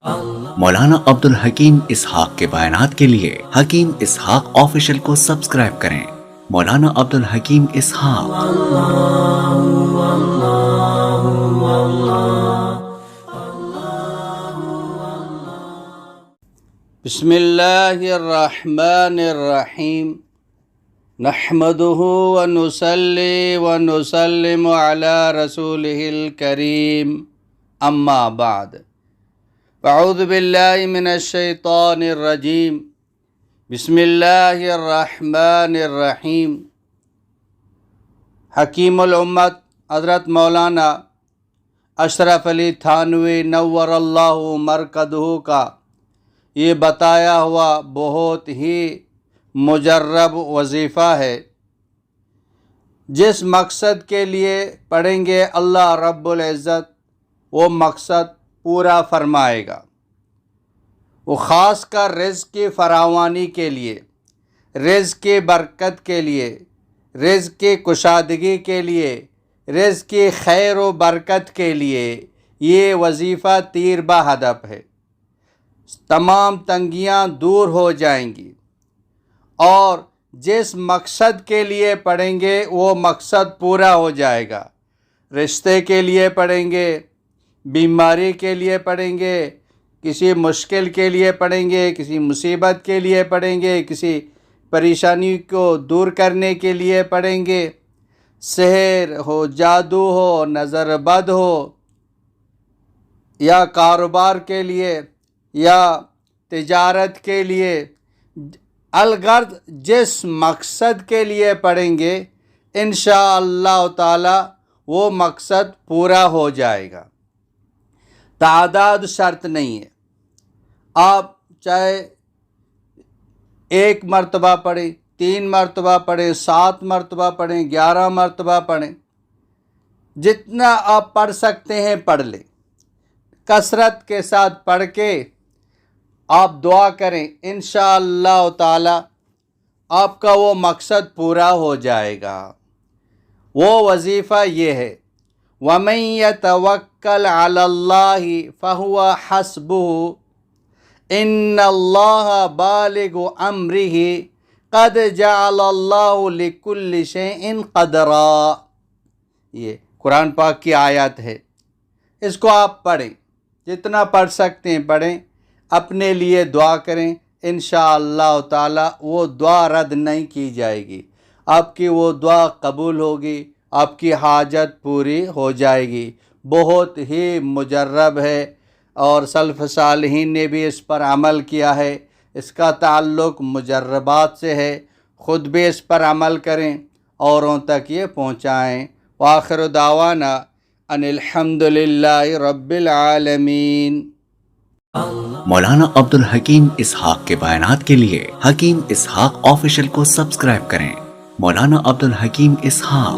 مولانا عبدالحکیم اسحاق کے بیانات کے لیے حکیم اسحاق آفیشل کو سبسکرائب کریں۔ مولانا عبدالحکیم اسحاق۔ بسم اللہ الرحمن الرحیم، نحمدہ ونصلی ونسلم علی رسولہ الکریم، اما بعد، اعوذ باللہ من الشیطان الرجیم، بسم اللہ الرحمن الرحیم۔ حکیم الامت حضرت مولانا اشرف علی تھانوی نور اللہ مرکزہ کا یہ بتایا ہوا بہت ہی مجرب وظیفہ ہے۔ جس مقصد کے لیے پڑھیں گے اللہ رب العزت وہ مقصد پورا فرمائے گا۔ وہ خاص کر رزق کی فراوانی کے لیے، رزق کی برکت کے لیے، رزق کی کشادگی کے لیے، رزق کی خیر و برکت کے لیے یہ وظیفہ تیر بہ ہدف ہے۔ تمام تنگیاں دور ہو جائیں گی، اور جس مقصد کے لیے پڑھیں گے وہ مقصد پورا ہو جائے گا۔ رشتے کے لیے پڑھیں گے، بیماری کے لیے پڑھیں گے، کسی مشکل کے لیے پڑھیں گے، کسی مصیبت کے لیے پڑھیں گے، کسی پریشانی کو دور کرنے کے لیے پڑھیں گے، سحر ہو، جادو ہو، نظر بد ہو، یا کاروبار کے لیے یا تجارت کے لیے، الغرض جس مقصد کے لیے پڑھیں گے انشاءاللہ تعالی وہ مقصد پورا ہو جائے گا۔ تعداد شرط نہیں ہے، آپ چاہے 1 مرتبہ پڑھیں، 3 مرتبہ پڑھیں، 7 مرتبہ پڑھیں، 11 مرتبہ پڑھیں، جتنا آپ پڑھ سکتے ہیں پڑھ لیں۔ کثرت کے ساتھ پڑھ کے آپ دعا کریں، انشاءاللہ تعالی آپ کا وہ مقصد پورا ہو جائے گا۔ وہ وظیفہ یہ ہے، وَمَن يَتَوَكَّلْ عَلَى اللَّهِ فَهُوَ حَسْبُهُ إِنَّ اللَّهَ بَالِغُ أَمْرِهِ قَدْ جَعَلَ اللَّهُ لِكُلِّ شَيْءٍ قَدْرًا۔ یہ قرآن پاک کی آیت ہے، اس کو آپ پڑھیں، جتنا پڑھ سکتے ہیں پڑھیں، اپنے لیے دعا کریں، انشاءاللہ تعالی وہ دعا رد نہیں کی جائے گی، آپ کی وہ دعا قبول ہوگی، آپ کی حاجت پوری ہو جائے گی۔ بہت ہی مجرب ہے، اور سلف صالحین نے بھی اس پر عمل کیا ہے، اس کا تعلق مجربات سے ہے۔ خود بھی اس پر عمل کریں، اوروں تک یہ پہنچائیں۔ وآخر دعوانا ان الحمدللہ رب العالمین۔ مولانا عبدالحکیم اسحاق کے بیانات کے لیے حکیم اسحاق آفیشل کو سبسکرائب کریں۔ مولانا عبدالحکیم اسحاق۔